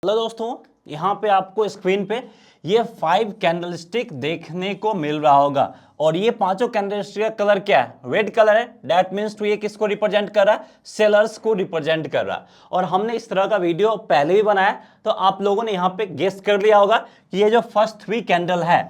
Hello दोस्तों, यहाँ पे आपको स्क्रीन पे ये 5 कैंडलस्टिक देखने को मिल रहा होगा और ये पांचों कैंडलस्टिक का कलर क्या है? रेड कलर है। दैट मीन्स टू ये किसको रिप्रेजेंट कर रहा है? सेलर्स को रिप्रेजेंट कर रहा है। और हमने इस तरह का वीडियो पहले भी बनाया, तो आप लोगों ने यहाँ पे गेस कर लिया होगा कि ये जो फर्स्ट 3 कैंडल है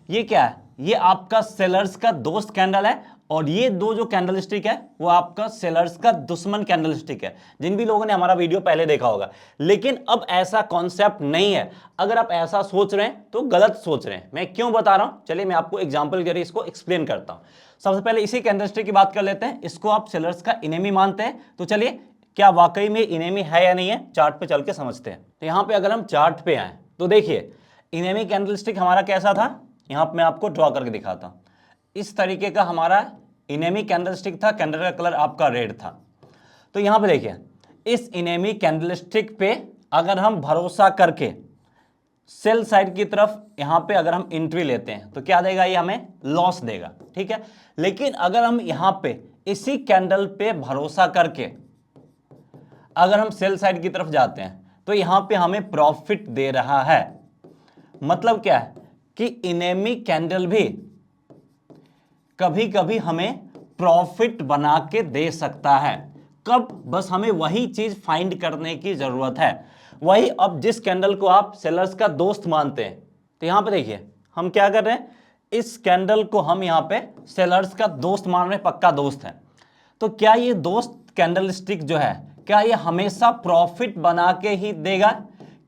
ये क्या है? ये आपका सेलर्स का दोस्त कैंडल है और ये दो जो कैंडलस्टिक है वो आपका सेलर्स का दुश्मन कैंडलस्टिक है, जिन भी लोगों ने हमारा वीडियो पहले देखा होगा। लेकिन अब ऐसा कॉन्सेप्ट नहीं है। अगर आप ऐसा सोच रहे हैं तो गलत सोच रहे हैं। मैं क्यों बता रहा हूं, चलिए मैं आपको एग्जांपल के जरिए इसको एक्सप्लेन करता हूं। सबसे पहले इसी कैंडलस्टिक की बात कर लेते हैं। इसको आप सेलर्स का इनेमी मानते हैं, तो चलिए क्या वाकई में इनेमी है या नहीं है, चार्ट पे चल के समझते हैं। तो यहां पे अगर हम चार्ट पे आए तो देखिए इनेमी कैंडलस्टिक हमारा कैसा था, यहां पे मैं आपको ड्रॉ करके दिखाता हूं। इस तरीके का हमारा इनेमी कैंडलस्टिक था, कैंडल का कलर आपका रेड था। तो यहां पे देखिए इस इनेमी कैंडलस्टिक पे अगर हम भरोसा करके सेल साइड की तरफ यहां पे अगर हम एंट्री लेते हैं तो क्या देगा? ये हमें लॉस देगा, ठीक है। लेकिन अगर हम यहां पे इसी कैंडल पे भरोसा करके अगर हम सेल साइड की तरफ जाते हैं तो यहां पे हमें प्रॉफिट दे रहा है। मतलब क्या है कि इनेमी कैंडल भी कभी कभी हमें प्रॉफिट बना के दे सकता है। कब? बस हमें वही चीज फाइंड करने की जरूरत है। वही अब जिस कैंडल को आप सेलर्स का दोस्त मानते हैं, तो यहां पे देखिए हम क्या कर रहे हैं, इस कैंडल को हम यहां पे सेलर्स का दोस्त मान रहे हैं, पक्का दोस्त है। तो क्या ये दोस्त कैंडलस्टिक जो है क्या ये हमेशा प्रॉफिट बना के ही देगा?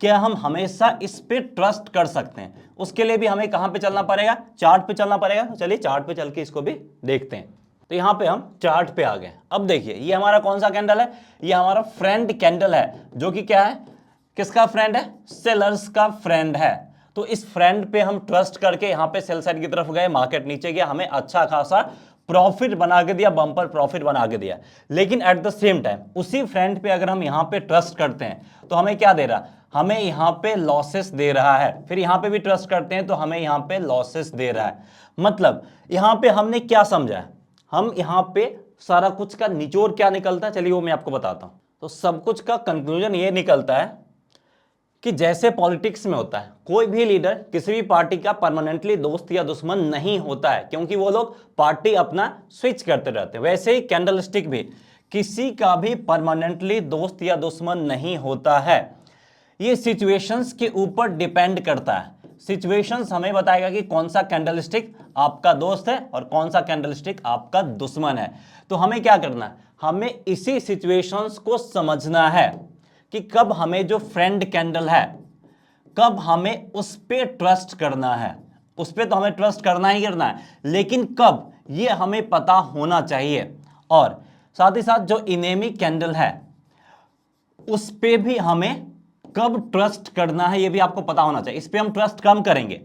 क्या हम हमेशा इस पे ट्रस्ट कर सकते हैं? उसके लिए भी हमें कहां पे चलना पड़ेगा? चार्ट पे चलना पड़ेगा। तो चलिए चार्ट पे चल के इसको भी देखते हैं। तो यहां पे हम चार्ट पे आ गए। अब देखिए ये हमारा कौन सा कैंडल है? ये हमारा फ्रेंड कैंडल है, जो कि क्या है? किसका फ्रेंड है? सेलर्स का फ्रेंड है। तो इस फ्रेंड पे हम ट्रस्ट करके यहां पे सेल साइड की तरफ गए, मार्केट नीचे गया, हमें अच्छा खासा प्रॉफिट बना के दिया, बम्पर प्रॉफिट बना के दिया। लेकिन एट द सेम टाइम उसी फ्रेंड पे अगर हम यहां पे ट्रस्ट करते हैं तो हमें क्या दे रहा? हमें यहां पे लॉसेस दे रहा है। फिर यहां पे भी ट्रस्ट करते हैं तो हमें यहां पे लॉसेस दे रहा है। मतलब यहां पे हमने क्या समझा है? हम यहां पे सारा कुछ का निचोड़ क्या निकलता है, चलिए वो मैं आपको बताता हूं। तो सब कुछ का कंक्लूजन ये निकलता है कि जैसे पॉलिटिक्स में होता है, कोई भी लीडर किसी भी पार्टी का परमानेंटली दोस्त या दुश्मन नहीं होता है, क्योंकि वो लोग पार्टी अपना स्विच करते रहते हैं। वैसे ही कैंडलस्टिक भी किसी का भी परमानेंटली दोस्त या दुश्मन नहीं होता है। ये सिचुएशंस के ऊपर डिपेंड करता है। सिचुएशंस हमें बताएगा कि कौन सा कैंडलस्टिक आपका दोस्त है और कौन सा कैंडलस्टिक आपका दुश्मन है। तो हमें क्या करना है? हमें इसी सिचुएशंस को समझना है कि कब हमें जो फ्रेंड कैंडल है, कब हमें उस पे ट्रस्ट करना है। उस पे तो हमें ट्रस्ट करना ही करना है, लेकिन कब, ये हमें पता होना चाहिए। और साथ ही साथ जो इनेमी कैंडल है उस पे भी हमें कब ट्रस्ट करना है ये भी आपको पता होना चाहिए। इस पे हम ट्रस्ट कम करेंगे।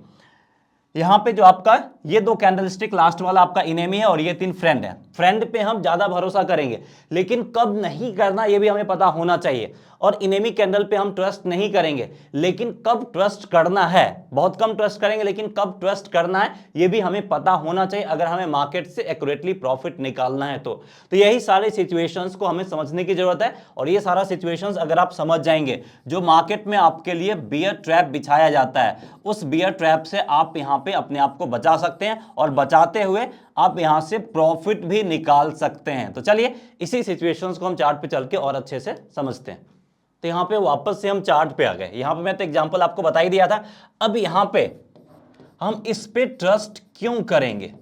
यहां पे जो आपका ये दो कैंडलस्टिक, लास्ट वाला आपका इनेमी है और ये 3 फ्रेंड है। फ्रेंड पे हम ज्यादा भरोसा करेंगे, लेकिन कब नहीं करना ये भी हमें पता होना चाहिए। और इनेमी कैंडल पे हम ट्रस्ट नहीं करेंगे, लेकिन कब ट्रस्ट करना है, बहुत कम ट्रस्ट करेंगे, लेकिन कब ट्रस्ट करना है ये भी हमें पता होना चाहिए, अगर हमें मार्केट से एक्यूरेटली प्रॉफिट निकालना है तो यही सारे सिचुएशंस को हमें समझने की जरूरत है। और ये सारा सिचुएशंस अगर आप समझ जाएंगे, जो मार्केट में आपके लिए बियर ट्रैप बिछाया जाता है, उस बियर ट्रैप से आप यहां पे अपने आप को बचा सकते हैं और बचाते हुए आप यहां से प्रॉफिट भी निकाल सकते हैं। तो चलिए इसी सिचुएशंस को हम चार्ट पे चल के और अच्छे से समझते हैं। तो यहां पे वापस से हम चार्ट पे आ गए। यहां पे मैं तो एग्जांपल आपको बता ही दिया था। अब यहां पे हम इस पे ट्रस्ट क्यों करेंगे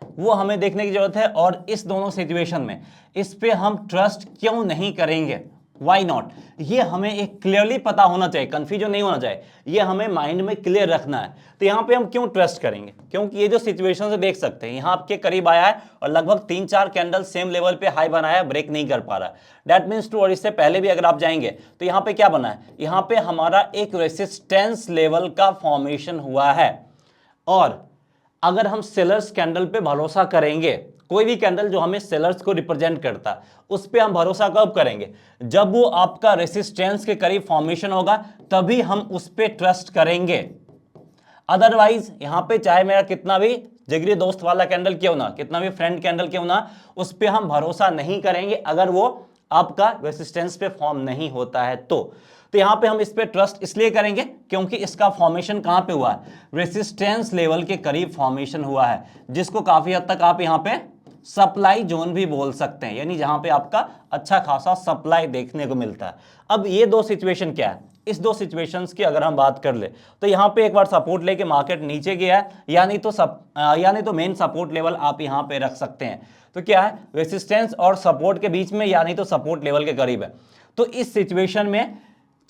वो हमें देखने की जरूरत है। और इस दोनों सिचुएशन में इस पे हम ट्रस्ट क्यों नहीं करेंगे, वाई नॉट, ये हमें एक क्लियरली पता होना चाहिए, कंफ्यूजन नहीं होना चाहिए, ये हमें माइंड में क्लियर रखना है। तो यहां पे हम क्यों ट्रस्ट करेंगे? क्योंकि ये जो सिचुएशन से देख सकते हैं, यहां आपके करीब आया है और लगभग 3-4 कैंडल सेम लेवल पे हाई बनाया, ब्रेक नहीं कर पा रहा। दैट मीन्स टू, और इससे पहले भी अगर आप जाएंगे तो यहां पे क्या बना है? यहां पे हमारा एक रेसिस्टेंस लेवल का फॉर्मेशन हुआ है। और अगर हम सेलर्स कैंडल पे भरोसा करेंगे, कोई भी कैंडल जो हमें सेलर्स को रिप्रेजेंट करता है उस पे हम भरोसा कब करेंगे? जब वो आपका रेसिस्टेंस के करीब फॉर्मेशन होगा, तभी हम उस पे ट्रस्ट करेंगे। अदरवाइज यहां पे चाहे मेरा कितना भी जिगरी दोस्त वाला कैंडल क्यों ना, कितना भी फ्रेंड कैंडल क्यों ना, उस पे हम भरोसा नहीं करेंगे अगर वो आपका रेसिस्टेंस पे फॉर्म नहीं होता है। तो तो यहां पे हम इस पे ट्रस्ट इसलिए करेंगे क्योंकि इसका फॉर्मेशन कहां पे हुआ है, रेसिस्टेंस लेवल के करीब फॉर्मेशन हुआ है, जिसको काफी हद तक आप यहां पे सप्लाई जोन भी बोल सकते हैं, यानी जहां पे आपका अच्छा खासा सप्लाई देखने को मिलता है। अब ये दो सिचुएशन क्या है, इस दो सिचुएशंस की अगर हम बात कर ले तो यहां पे एक बार सपोर्ट लेके मार्केट नीचे गया है, यानी तो मेन सपोर्ट लेवल आप यहां पे रख सकते हैं। तो क्या है, रेसिस्टेंस और सपोर्ट के बीच में, यानी तो सपोर्ट लेवल के करीब है। तो इस सिचुएशन में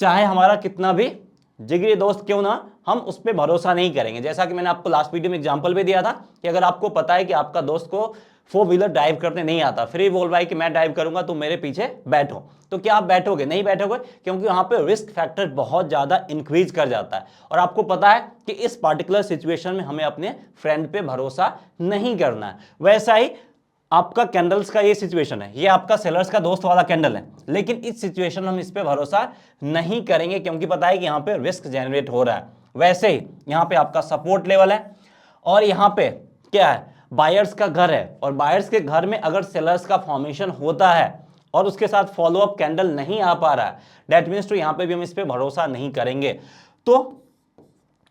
चाहे हमारा कितना भी जिगरी दोस्त क्यों ना, हम उस पर भरोसा नहीं करेंगे। जैसा कि मैंने आपको लास्ट वीडियो में एग्जांपल भी दिया था कि अगर आपको पता है कि आपका दोस्त को 4 व्हीलर ड्राइव करने नहीं आता, फिर बोल रहा है कि मैं ड्राइव करूंगा, तुम मेरे पीछे बैठो, तो क्या आप बैठोगे? नहीं बैठोगे, क्योंकि वहां पे रिस्क फैक्टर बहुत ज्यादा इंक्रीज कर जाता है। और आपको पता है कि इस पार्टिकुलर सिचुएशन में हमें अपने फ्रेंड पे भरोसा नहीं करना है। वैसा ही आपका कैंडल्स का ये सिचुएशन है, ये आपका सेलर्स का दोस्त वाला कैंडल है, लेकिन इस सिचुएशन में हम इस पे भरोसा नहीं करेंगे क्योंकि पता है कि यहाँ पे रिस्क जनरेट हो रहा है। वैसे ही यहाँ पे आपका सपोर्ट लेवल है और यहाँ पे क्या है, बायर्स का घर है, और बायर्स के घर में अगर सेलर्स का फॉर्मेशन होता है और उसके साथ फॉलोअप कैंडल नहीं आ पा रहा है, दैट मीन्स तो यहाँ पे भी हम इस पे भरोसा नहीं करेंगे। तो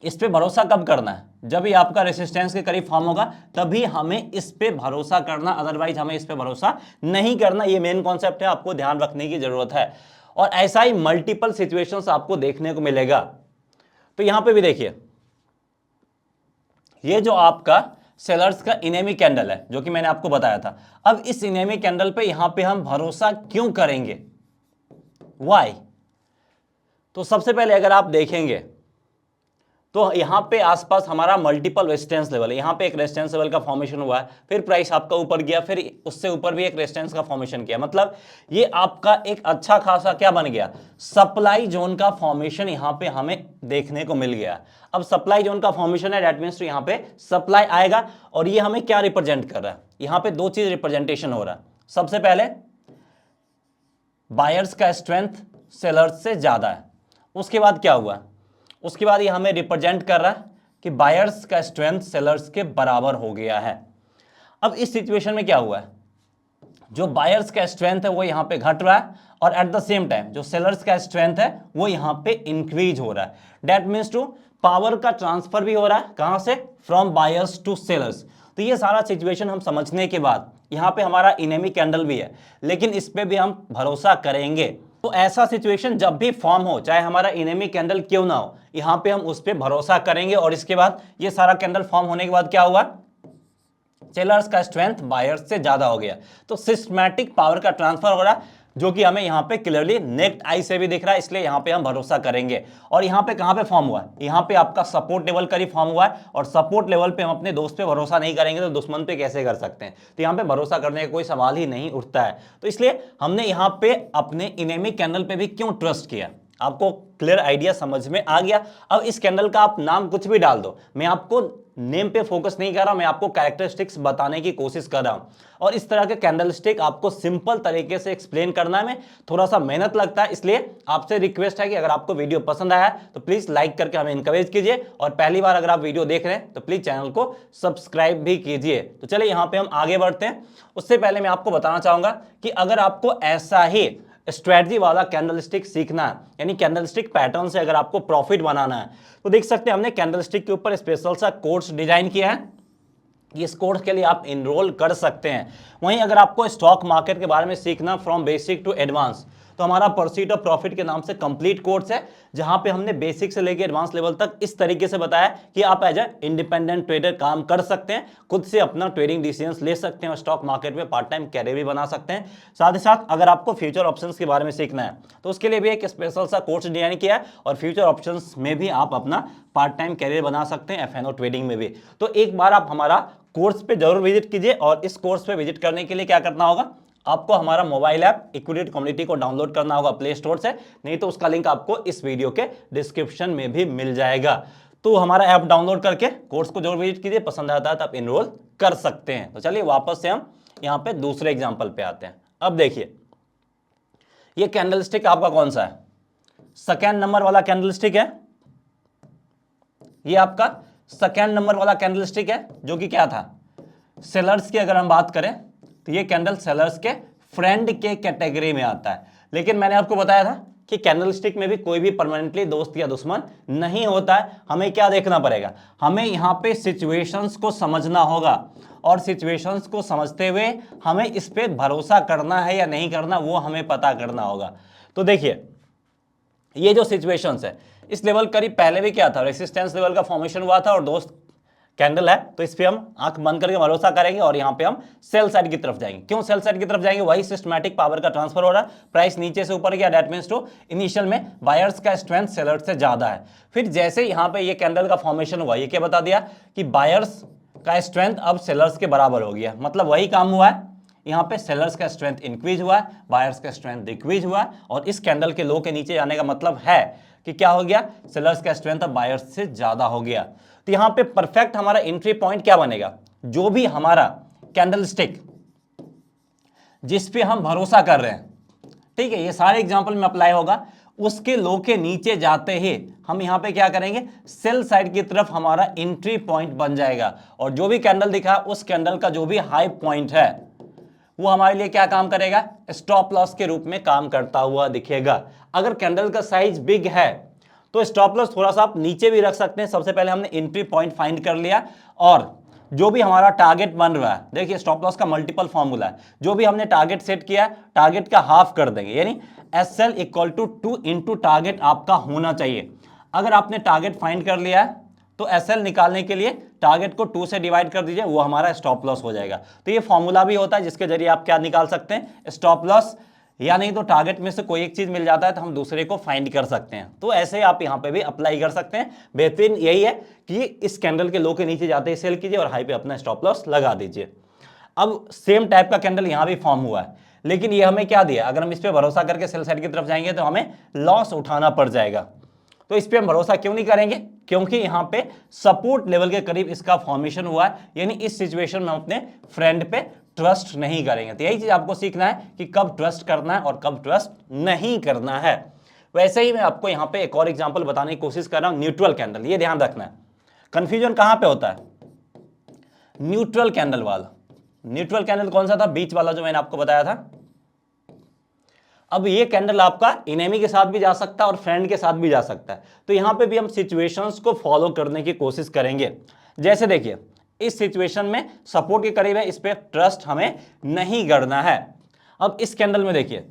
इस पे भरोसा कब करना है, जब ये आपका रेसिस्टेंस के करीब फॉर्म होगा तभी हमें इस पे भरोसा करना, अदरवाइज हमें इस पे भरोसा नहीं करना। ये मेन कॉन्सेप्ट है, आपको ध्यान रखने की जरूरत है। और ऐसा ही मल्टीपल सिचुएशंस आपको देखने को मिलेगा। तो यहां पे भी देखिए, ये जो आपका सेलर्स का इनेमी कैंडल है जो कि मैंने आपको बताया था, अब इस इनेमी कैंडल पे यहां पे हम भरोसा क्यों करेंगे, वाई? तो सबसे पहले अगर आप देखेंगे तो यहां पे आसपास हमारा मल्टीपल रेजिस्टेंस लेवल है, यहां पे एक रेजिस्टेंस लेवल का फॉर्मेशन हुआ है, फिर प्राइस आपका ऊपर गया, फिर उससे ऊपर भी एक रेजिस्टेंस का फॉर्मेशन किया, मतलब ये आपका एक अच्छा खासा क्या बन गया, सप्लाई जोन का फॉर्मेशन यहां पे हमें देखने को मिल गया। अब सप्लाई जोन का फॉर्मेशन है, दैट मींस यहां पे सप्लाई आएगा, और ये हमें क्या रिप्रेजेंट कर रहा है, यहां पे दो चीज रिप्रेजेंटेशन हो रहा है। सबसे पहले बायर्स का स्ट्रेंथ सेलर्स से ज्यादा है, उसके बाद क्या हुआ, उसके बाद ये हमें रिप्रेजेंट कर रहा है कि बायर्स का स्ट्रेंथ सेलर्स के बराबर हो गया है। अब इस सिचुएशन में क्या हुआ है, जो बायर्स का स्ट्रेंथ है वो यहां पे घट रहा है, और एट द सेम टाइम जो सेलर्स का स्ट्रेंथ है वो यहां पे इंक्रीज हो रहा है। दैट मींस टू पावर का ट्रांसफर भी हो रहा है, कहां से, फ्रॉम बायर्स टू सेलर्स। तो ये सारा सिचुएशन हम समझने के बाद यहां पे हमारा इनेमी कैंडल भी है, लेकिन इस पे भी हम भरोसा करेंगे। तो ऐसा सिचुएशन जब भी फॉर्म हो, चाहे हमारा इनेमी कैंडल क्यों ना हो, यहां पे हम उस पे भरोसा करेंगे। और इसके बाद ये सारा कैंडल फॉर्म होने के बाद क्या हुआ, सेलर्स का स्ट्रेंथ बायर्स से ज्यादा हो गया, तो सिस्टमैटिक पावर का ट्रांसफर हो रहा है, जो कि हमें यहां पे क्लियरली नेक्ड आई से भी दिख रहा है, इसलिए यहां पे हम भरोसा करेंगे। और यहां पे कहां पे फॉर्म हुआ है, यहां पे आपका सपोर्ट लेवल करीब फॉर्म हुआ है, और सपोर्ट लेवल पे हम अपने दोस्त पे भरोसा नहीं करेंगे तो दुश्मन पे कैसे कर सकते हैं, तो यहां पे भरोसा करने का कोई सवाल ही नहीं उठता है। तो इसलिए हमने यहां पे अपने इनेमी कैंडल पे भी क्यों ट्रस्ट किया, आपको क्लियर आइडिया समझ में आ गया। अब इस कैंडल का आप नाम कुछ भी डाल दो, मैं आपको नेम पे फोकस नहीं कर रहा, मैं आपको कैरेक्टरिस्टिक्स बताने की कोशिश कर रहा हूं। और इस तरह के कैंडलस्टिक आपको सिंपल तरीके से एक्सप्लेन करना में थोड़ा सा मेहनत लगता है, इसलिए आपसे रिक्वेस्ट है कि अगर आपको वीडियो पसंद आया तो प्लीज लाइक करके हमें इंकरेज कीजिए, और पहली बार अगर आप वीडियो देख रहे हैं तो प्लीज चैनल को सब्सक्राइब भी कीजिए। तो चलिए यहां पर हम आगे बढ़ते हैं। उससे पहले मैं आपको बताना चाहूंगा कि अगर आपको ऐसा ही स्ट्रेटजी वाला कैंडलस्टिक सीखना है, यानी कैंडलस्टिक पैटर्न से अगर आपको प्रॉफिट बनाना है, तो देख सकते हैं हमने कैंडलस्टिक के ऊपर स्पेशल सा कोर्स डिजाइन किया है, इस कोर्स के लिए आप इनरोल कर सकते हैं। वहीं अगर आपको स्टॉक मार्केट के बारे में सीखना फ्रॉम बेसिक टू एडवांस, तो हमारा परस्यूट ऑफ प्रॉफिट के नाम से कंप्लीट कोर्स है, जहां पे हमने बेसिक से लेकर एडवांस लेवल तक इस तरीके से बताया कि आप एज ए इंडिपेंडेंट ट्रेडर काम कर सकते हैं, खुद से अपना ट्रेडिंग डिसीजंस ले सकते हैं और स्टॉक मार्केट में पार्ट टाइम कैरियर भी बना सकते हैं। साथ ही साथ अगर आपको फ्यूचर ऑप्शंस के बारे में सीखना है तो उसके लिए भी एक स्पेशल सा कोर्स डिजाइन किया है, और फ्यूचर ऑप्शंस में भी आप अपना पार्ट टाइम कैरियर बना सकते हैं, एफएनओ ट्रेडिंग में भी। तो एक बार आप हमारा कोर्स पे जरूर विजिट कीजिए, और इस कोर्स पे विजिट करने के लिए क्या करना होगा, आपको हमारा मोबाइल ऐप इक्विटी कम्युनिटी को डाउनलोड करना होगा प्ले स्टोर से, नहीं तो उसका लिंक आपको इस वीडियो के डिस्क्रिप्शन में भी मिल जाएगा। तो हमारा ऐप डाउनलोड करके कोर्स को जरूर विजिट कीजिए, पसंद आता है तो आप इनरोल कर सकते हैं। तो चलिए वापस से हम यहां पे दूसरे एग्जांपल पे आते हैं। अब देखिए ये कैंडलस्टिक आपका कौन सा है, सेकेंड नंबर वाला कैंडलस्टिक है, ये आपका सेकेंड नंबर वाला कैंडलस्टिक है, जो कि क्या था, सेलर्स की अगर हम बात करें तो ये कैंडल सेलर्स के फ्रेंड के कैटेगरी में आता है। लेकिन मैंने आपको बताया था कि कैंडलस्टिक में भी कोई भी परमानेंटली दोस्त या दुश्मन नहीं होता है। हमें क्या देखना पड़ेगा, हमें यहाँ पे सिचुएशंस को समझना होगा और सिचुएशंस को समझते हुए हमें इस पे भरोसा करना है या नहीं करना वो हमें पता करना होगा। तो देखिए ये जो सिचुएशंस है, इस लेवल करीब पहले भी क्या था, रेसिस्टेंस लेवल का फॉर्मेशन हुआ था और दोस्त कैंडल है, तो इस पे हम आंख बंद करके भरोसा करेंगे और यहाँ पे हम सेल साइड की तरफ जाएंगे। क्यों सेल साइड की तरफ जाएंगे, वही सिस्टमैटिक पावर का ट्रांसफर हो रहा है, प्राइस नीचे से ऊपर गया, दैट मींस टू इनिशियल में बायर्स का स्ट्रेंथ सेलर्स से ज्यादा है। फिर जैसे यहाँ पे ये कैंडल का फॉर्मेशन हुआ, ये क्या बता दिया कि बायर्स का स्ट्रेंथ अब सेलर्स के बराबर हो गया, मतलब वही काम हुआ है, यहाँ पे सेलर्स का स्ट्रेंथ इंक्रीज हुआ है, बायर्स का स्ट्रेंथ डिक्रीज हुआ है, और इस कैंडल के लो के नीचे जाने का मतलब है कि क्या हो गया, सेलर्स का स्ट्रेंथ अब बायर्स से ज्यादा हो गया। तो यहाँ पे परफेक्ट हमारा एंट्री पॉइंट क्या बनेगा, जो भी हमारा कैंडलस्टिक जिस पे हम भरोसा कर रहे हैं, ठीक है, ये सारे एग्जांपल में अप्लाई होगा, उसके लो के नीचे जाते ही हम यहाँ पे क्या करेंगे, सेल साइड की तरफ हमारा एंट्री पॉइंट बन जाएगा, और जो भी कैंडल दिखा उस कैंडल का जो भी हाई पॉइंट है वो हमारे लिए क्या काम करेगा, स्टॉप लॉस के रूप में काम करता हुआ दिखेगा। अगर कैंडल का साइज बिग है तो स्टॉप लॉस थोड़ा सा आप नीचे भी रख सकते हैं। सबसे पहले हमने एंट्री पॉइंट फाइंड कर लिया, और जो भी हमारा टारगेट बन रहा है, देखिए स्टॉप लॉस का मल्टीपल फॉर्मूला है, जो भी हमने टारगेट सेट किया है टारगेट का हाफ कर देंगे, यानी SL equal to 2 into target आपका होना चाहिए। अगर आपने टारगेट फाइंड कर लिया है तो SL निकालने के लिए टारगेट को 2 से डिवाइड कर दीजिए, वो हमारा स्टॉप लॉस हो जाएगा। तो ये फॉर्मूला भी होता है जिसके जरिए आप क्या निकाल सकते हैं, स्टॉप लॉस, या नहीं तो टारगेट में से कोई एक चीज मिल जाता है तो हम दूसरे को फाइंड कर सकते हैं। तो ऐसे आप यहाँ पे भी अप्लाई कर सकते हैं। बेहतरीन यही है कि इस कैंडल के लो के नीचे जाते ही सेल कीजिए और हाई पे अपना स्टॉप लॉस लगा दीजिए। अब सेम टाइप का कैंडल यहाँ भी फॉर्म हुआ है, लेकिन ये हमें क्या दिया, अगर हम इस पर भरोसा करके सेल साइड की तरफ जाएंगे तो हमें लॉस उठाना पड़ जाएगा। तो इस पे हम भरोसा क्यों नहीं करेंगे, क्योंकि यहाँ पे सपोर्ट लेवल के करीब इसका फॉर्मेशन हुआ है, यानी इस सिचुएशन में हम अपने फ्रेंड पे ट्रस्ट नहीं करेंगे। तो यही चीज आपको सीखना है कि कब ट्रस्ट करना है और कब ट्रस्ट नहीं करना है। वैसे ही मैं आपको यहाँ पे एक और एग्जांपल बताने की कोशिश कर रहा हूँ, न्यूट्रल कैंडल। ये ध्यान रखना है, कंफ्यूजन कहां पे होता है, न्यूट्रल कैंडल वाला। न्यूट्रल कैंडल कौन सा था, बीच वाला जो मैंने आपको बताया था। अब ये कैंडल आपका इनेमी के साथ भी जा सकता है और फ्रेंड के साथ भी जा सकता है। तो यहां पे भी हम सिचुएशंस को फॉलो करने की कोशिश करेंगे। जैसे देखिए इस सिचुएशन में सपोर्ट के करीब है, इस पे ट्रस्ट हमें नहीं करना है। अब इस कैंडल में देखिए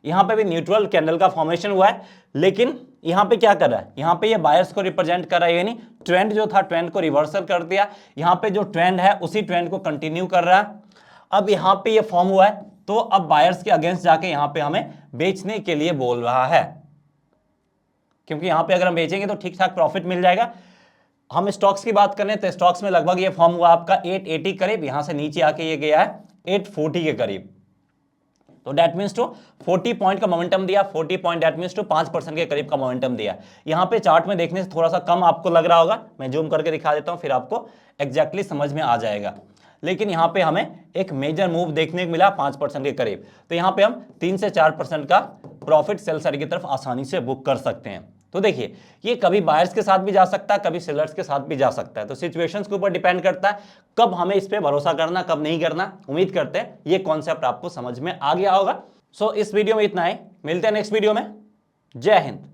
यहां पे भी न्यूट्रल कैंडल का फॉर्मेशन हुआ है, लेकिन यहां पे क्या कर रहा है, यहां पे ये बायर्स को रिप्रेजेंट कर रहा है, यानी ट्रेंड जो था ट्रेंड को रिवर्सल कर दिया। यहां पे जो ट्रेंड है उसी ट्रेंड को कंटिन्यू कर रहा है। अब यहां पे ये फॉर्म हुआ है, तो अब बायर्स के अगेंस्ट जाके यहां पे हमें बेचने के लिए बोल रहा है, क्योंकि यहां पे अगर हम बेचेंगे तो ठीक ठाक प्रॉफिट मिल जाएगा। हम स्टॉक्स की बात करें तो स्टॉक्स में लगभग ये फॉर्म हुआ आपका 880 करीब, यहां से नीचे आके ये गया है 840 के करीब। तो दैट मींस टू 40 पॉइंट का मोमेंटम दिया, 40 पॉइंट दैट मींस टू 5% के करीब का मोमेंटम दिया। यहां पे चार्ट में देखने से थोड़ा सा कम आपको लग रहा होगा, मैं जूम करके दिखा देता हूं फिर आपको एग्जैक्टली समझ में आ जाएगा। लेकिन यहां पे हमें एक मेजर मूव देखने को मिला 5% के करीब। तो यहां पे हम 3 से 4% का प्रॉफिट सेल साइड की तरफ आसानी से बुक कर सकते हैं। तो देखिए ये कभी बायर्स के साथ भी जा सकता है, कभी सेलर्स के साथ भी जा सकता है। तो सिचुएशंस के ऊपर डिपेंड करता है कब हमें इस पे भरोसा करना, कब नहीं करना। उम्मीद करते हैं ये कॉन्सेप्ट आपको समझ में आ गया होगा। सो इस वीडियो में इतना ही, मिलते हैं नेक्स्ट वीडियो में। जय हिंद।